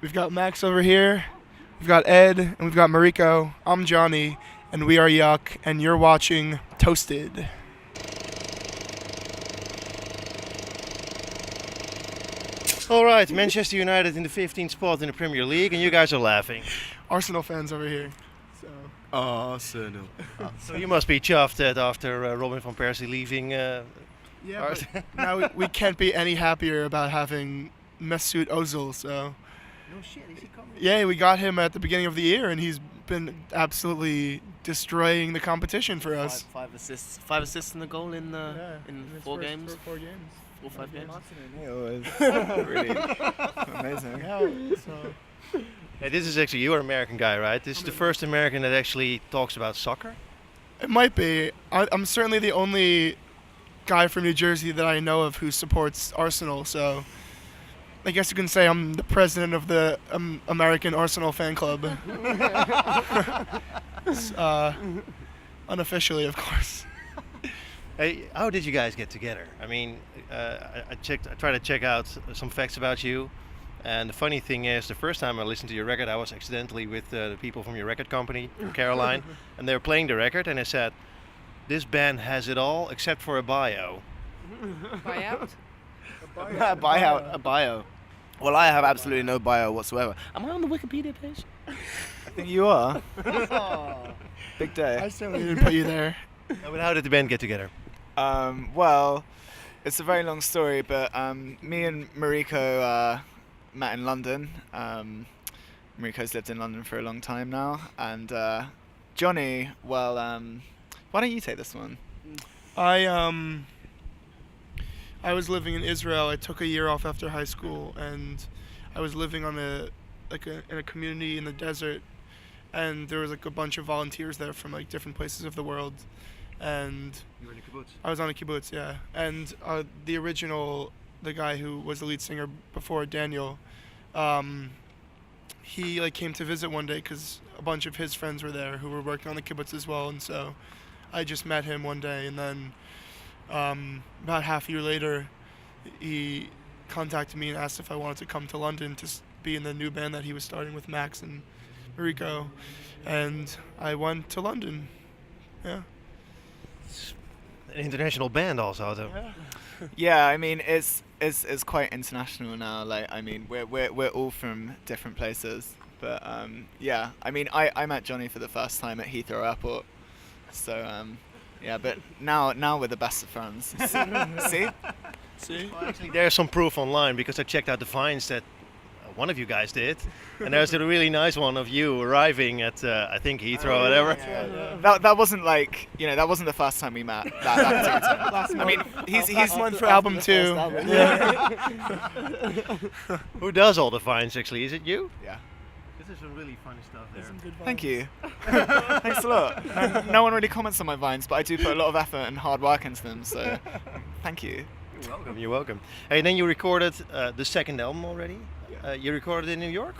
We've got Max over here, we've got Ed, and we've got Mariko. I'm Jonny, and we are Yuck, and you're watching Toasted. All right, Manchester United in the 15th spot in the Premier League, and you guys are laughing. Arsenal fans over here. So Arsenal. So you must be chuffed that after Robin van Persie leaving. yeah, but now we can't be any happier about having Mesut Ozil. So No shit, is he coming? yeah, we got him at the beginning of the year, and he's been absolutely destroying the competition for us. Five assists and a goal in his 4 first games. 4 games. 4 5 games. It was really amazing. Yeah, so Hey, this is actually, you're an American guy, right? This is the first American that actually talks about soccer. it might be. I'm certainly the only guy from New Jersey that I know of who supports Arsenal. So I guess you can say I'm the president of the American Arsenal fan club. Unofficially, of course. Hey, how did you guys get together? I mean, I tried to check out some facts about you. And the funny thing is, the first time I listened to your record, I was accidentally with the people from your record company, from Caroline, and they were playing the record, and they said, "This band has it all except for a bio." Buyout? A bio. Well, I have absolutely no bio whatsoever. Am I on the Wikipedia page? I think you are. Big day. I certainly didn't put you there. No, but how did the band get together? Well, it's a very long story, but me and Mariko met in London. Mariko's lived in London for a long time now, and Jonny, well, why don't you take this one? I was living in Israel. I took a year off after high school, and I was living on in a community in the desert, and there was like a bunch of volunteers there from like different places of the world, and You were in a kibbutz. I was on a kibbutz, yeah. And the guy who was the lead singer before, Daniel, he like came to visit one day because a bunch of his friends were there who were working on the kibbutz as well, and so I just met him one day, and then about half a year later, he contacted me and asked if I wanted to come to London to be in the new band that he was starting with Max and Mariko, and I went to London. Yeah. An international band also. Though. Yeah. Yeah, I mean it's quite international now. Like, I mean we're all from different places, but yeah, I mean I met Jonny for the first time at Heathrow Airport, so yeah, but now we're the best of friends. See? Well, actually, there's some proof online because I checked out the vines that one of you guys did, and there's a really nice one of you arriving at I think Heathrow or whatever. Yeah. That wasn't like, that wasn't the first time we met. That I mean, he's one for album 2. Yeah. Who does all the vines actually? Is it you? Yeah. This is some really funny stuff there. Thank you. Thanks a lot. No one really comments on my vines, but I do put a lot of effort and hard work into them, so thank you. You're welcome. You're welcome. Hey, then you recorded the second album already. You recorded it in New York?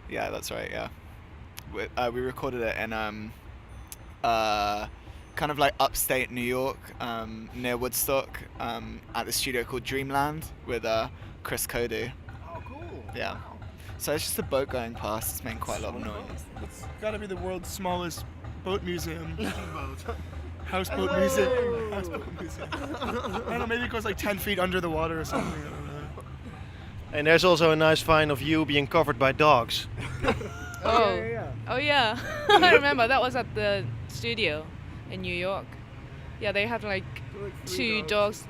Yeah, that's right. Yeah, we recorded it in kind of like upstate New York, near Woodstock, at the studio called Dreamland with Chris Cody. Oh, cool. Yeah. So it's just a boat going past. It's making quite a lot of noise. It's got to be the world's smallest boat museum. Houseboat museum. Houseboat museum. I don't know, maybe it goes like 10 feet under the water or something. I don't know. And there's also a nice find of you being covered by dogs. Oh yeah. I remember that was at the studio in New York. Yeah, they had like 3 dogs.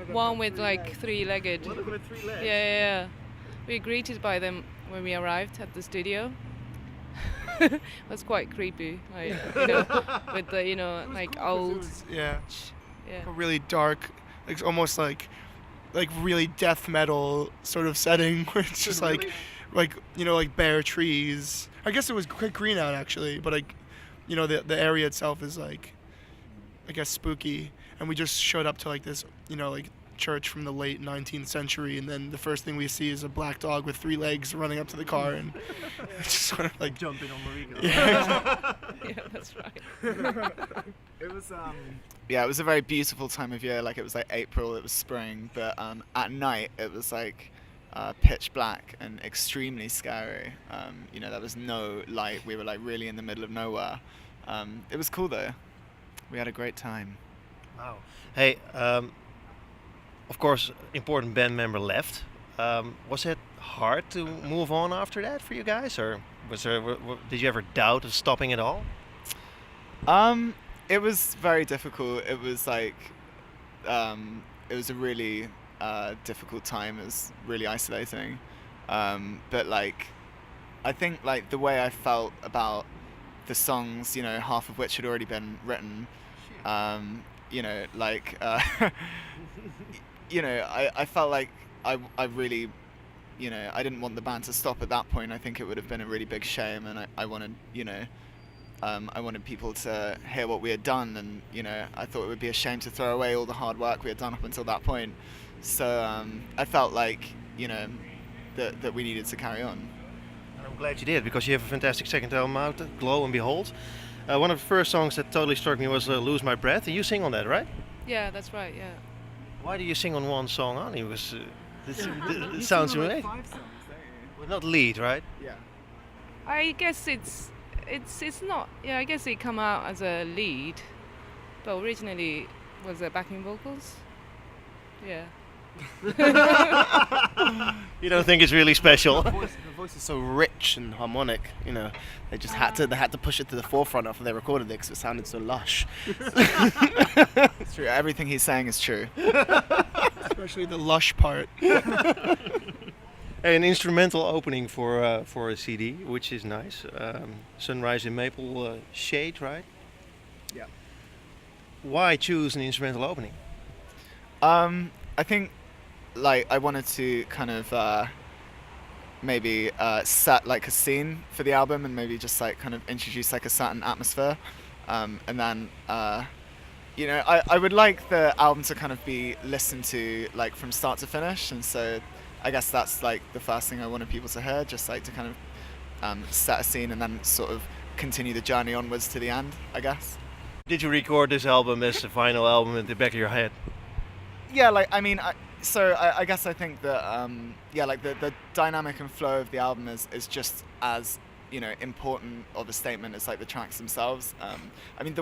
One with like 3-legged. Yeah. We greeted by them when we arrived at the studio. It was quite creepy, like, with the like old. Yeah. Yeah. A really dark, like almost like really death metal sort of setting where it's just like bare trees. I guess it was quite green out actually, but like, the area itself is like, I guess spooky. And we just showed up to like this, like church from the late 19th century, and then the first thing we see is a black dog with 3 legs running up to the car, and it's just sort of like jumping on Mariko. Yeah, that's right. It was it was a very beautiful time of year. Like, it was like April, it was spring, but at night it was like pitch black and extremely scary. You know, there was no light. We were like really in the middle of nowhere. It was cool though. We had a great time. Wow. Hey, of course, important band member left. Was it hard to move on after that for you guys, or did you ever doubt of stopping at all? It was very difficult. It was like, it was a really difficult time. It was really isolating. But like, I think like the way I felt about the songs, you know, half of which had already been written, you know, like, you know, I felt like I really, you know, I didn't want the band to stop at that point. I think it would have been a really big shame, and I wanted, you know, I wanted people to hear what we had done, and you know, I thought it would be a shame to throw away all the hard work we had done up until that point. So I felt like, you know, that we needed to carry on. I'm glad you did, because you have a fantastic second album out, Glow and Behold. One of the first songs that totally struck me was Lose My Breath, and you sing on that, right? Yeah, that's right. Yeah. Why do you sing on one song only? Because it sounds amazing. Like 5 songs, don't you? Well, not lead, right? Yeah. I guess it's not. Yeah, I guess it come out as a lead, but originally was backing vocals. Yeah. You don't think it's really special? The voice is so rich and harmonic, you know. They just had to push it to the forefront after they recorded it because it sounded so lush. It's true. Everything he's saying is true. Especially the lush part. Hey, an instrumental opening for a CD, which is nice. Sunrise in Maple Shade, right? Yeah. Why choose an instrumental opening? I think, like, I wanted to kind of maybe set like a scene for the album, and maybe just like kind of introduce like a certain atmosphere, and then you know, I would like the album to kind of be listened to like from start to finish, and so I guess that's like the first thing I wanted people to hear, just like to kind of set a scene and then sort of continue the journey onwards to the end, I guess. Did you record this album as the final album in the back of your head? Yeah, like, I mean, I guess I think that, yeah, like the dynamic and flow of the album is just as, you know, important of a statement as like the tracks themselves. I mean,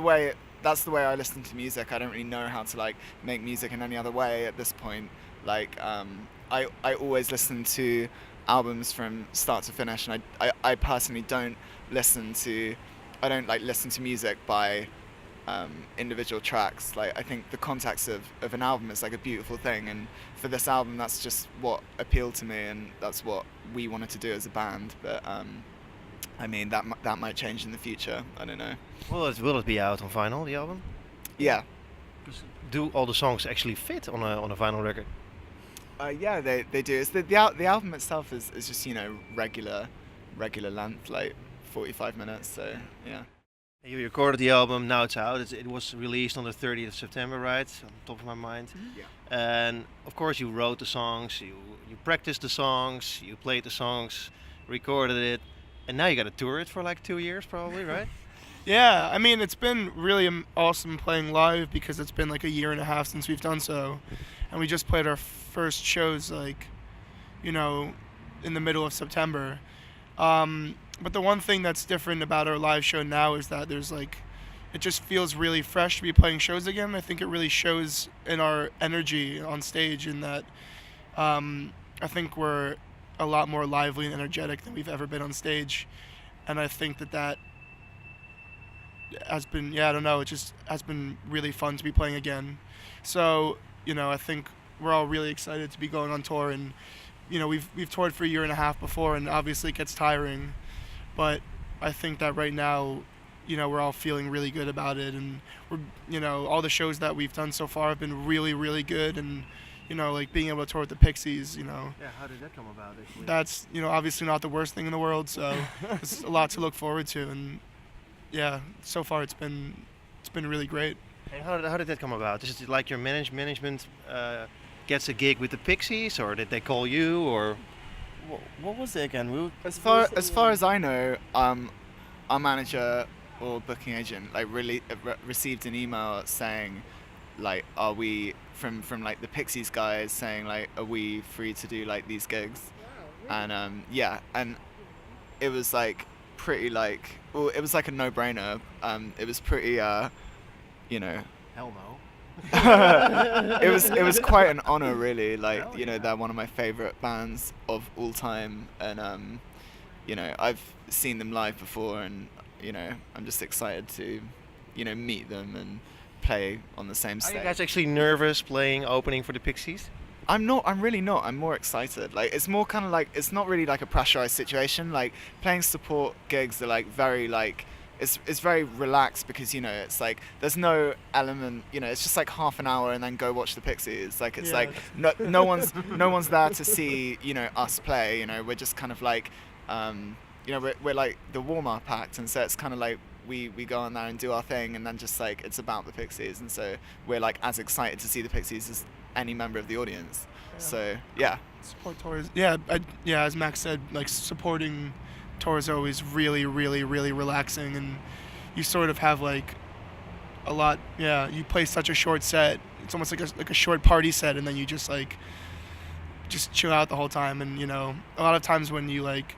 that's the way I listen to music. I don't really know how to like make music in any other way at this point. Like, I always listen to albums from start to finish, and I personally don't listen to music by individual tracks. Like, I think the context of an album is like a beautiful thing, and for this album that's just what appealed to me, and that's what we wanted to do as a band. But I mean, that might change in the future. I don't know. Will it be out on vinyl, the album? Yeah. Do all the songs actually fit on a vinyl record? Yeah, they do. It's the album itself is just, you know, regular length, like 45 minutes. So yeah. You recorded the album, now it's out. It was released on the 30th of September, right? On top of my mind. Yeah. And of course you wrote the songs, you practiced the songs, you played the songs, recorded it, and now you got to tour it for like 2 years probably, right? Yeah, I mean, it's been really awesome playing live, because it's been like a year and a half since we've done so. And we just played our first shows, like, you know, in the middle of September. But the one thing that's different about our live show now is that there's like, it just feels really fresh to be playing shows again. I think it really shows in our energy on stage, in that I think we're a lot more lively and energetic than we've ever been on stage. And I think that has been, yeah, I don't know, it just has been really fun to be playing again. So, you know, I think we're all really excited to be going on tour, and, you know, we've toured for a year and a half before, and obviously it gets tiring, but I think that right now, you know, we're all feeling really good about it, and we're, you know, all the shows that we've done so far have been really, really good, and, you know, like being able to tour with the Pixies, you know. Yeah, how did that come about actually? That's, you know, obviously not the worst thing in the world, so it's a lot to look forward to, and yeah, so far it's been really great. And how did that come about? Is it like your management gets a gig with the Pixies, or did they call you, or What was it again? As far as I know, our manager or booking agent like really received an email saying, like, are we from like the Pixies guys saying like, are we free to do like these gigs? And and it was like pretty like, well, it was like a no-brainer. It was pretty you know, Hell no. it was quite an honor, really. Like, you know, they're one of my favorite bands of all time, and you know, I've seen them live before, and you know, I'm just excited to, you know, meet them and play on the same Are stage. you guys actually nervous playing opening for the Pixies? I'm not. I'm really not. I'm more excited. Like, it's more kind of like, it's not really like a pressurized situation. Like, playing support gigs are like very like, it's very relaxed, because you know, it's like there's no element, you know, it's just like half an hour and then go watch the Pixies. Like, it's like no one's there to see, you know, us play. You know, we're just kind of like you know, we're like the warm-up act, and so it's kind of like we go on there and do our thing, and then just like it's about the Pixies, and so we're like as excited to see the Pixies as any member of the audience. So yeah. Support tours. Yeah, as Max said, like supporting tours are always really, really, really relaxing, and you sort of have like a lot. Yeah, you play such a short set. It's almost like a short party set, and then you just like just chill out the whole time. And you know, a lot of times when you like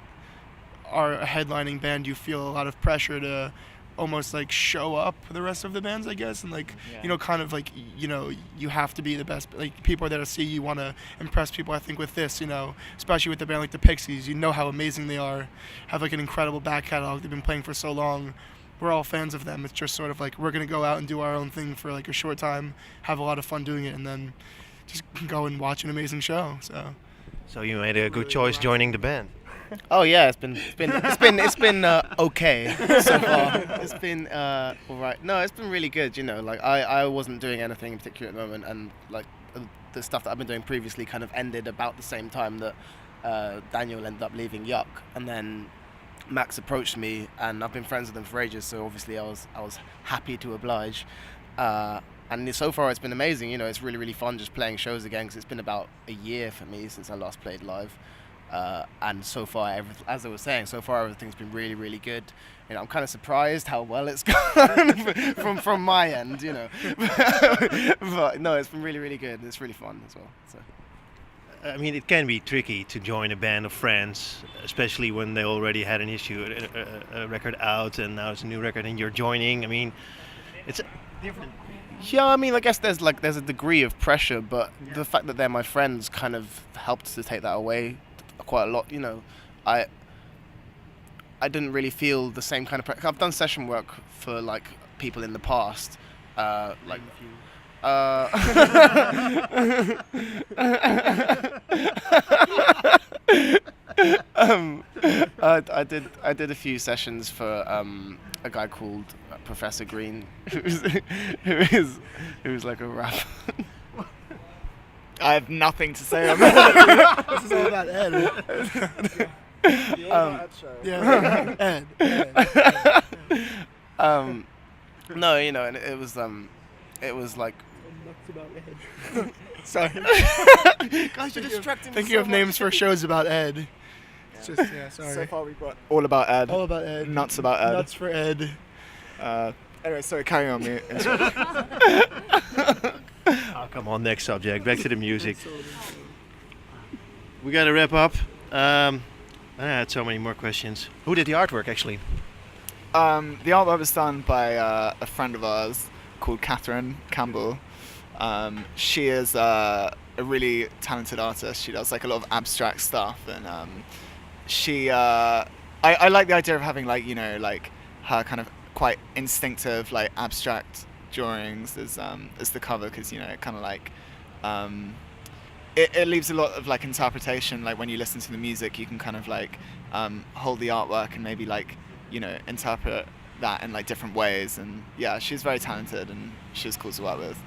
are a headlining band, you feel a lot of pressure to almost like show up for the rest of the bands, I guess, and like you know, kind of like, you know, you have to be the best. Like, people are there to see you, want to impress people. I think with this, you know, especially with the band like the Pixies, you know how amazing they are, have like an incredible back catalog, they've been playing for so long, we're all fans of them. It's just sort of like, we're gonna go out and do our own thing for like a short time, have a lot of fun doing it, and then just go and watch an amazing show. So you made a good choice joining the band. Oh yeah, it's been okay so far. It's been all right. No, it's been really good. You know, like I wasn't doing anything in particular at the moment, and like the stuff that I've been doing previously kind of ended about the same time that Daniel ended up leaving Yuck, and then Max approached me, and I've been friends with him for ages. So obviously I was happy to oblige. And so far it's been amazing. You know, it's really, really fun just playing shows again, because it's been about a year for me since I last played live. And so far, as I was saying, so far everything's been really, really good. You know, I'm kind of surprised how well it's gone from my end, you know. But no, it's been really, really good. It's really fun as well. So. I mean, it can be tricky to join a band of friends, especially when they already had an issue, a record out, and now it's a new record, and you're joining. I mean, it's different. Yeah, I mean, I guess there's a degree of pressure, but the fact that they're my friends kind of helped to take that away quite a lot. You know, I didn't really feel the same kind of pressure. I've done session work for like people in the past, like I did a few sessions for a guy called Professor Green, who's like a rapper. I have nothing to say on that. This is all about Ed. Ed. No, you know, and it was like. Sorry. Guys, you're distracting me. Thinking so of names much. for shows about Ed. It's just, sorry. So far we've got All About Ed. All about Ed. Nuts About Ed. Nuts for Ed. Anyway, sorry, carry on, mate. Oh, come on, next subject. Back to the music. We gotta wrap up. I had so many more questions. Who did the artwork, actually? The artwork was done by a friend of ours called Catherine Campbell. She is a really talented artist. She does like a lot of abstract stuff, and I like the idea of having like, you know, like her kind of quite instinctive like abstract drawings as the cover, because you know, it kind of like it leaves a lot of like interpretation. Like when you listen to the music, you can kind of like hold the artwork and maybe like, you know, interpret that in like different ways. And yeah, she's very talented and she's cool to work with.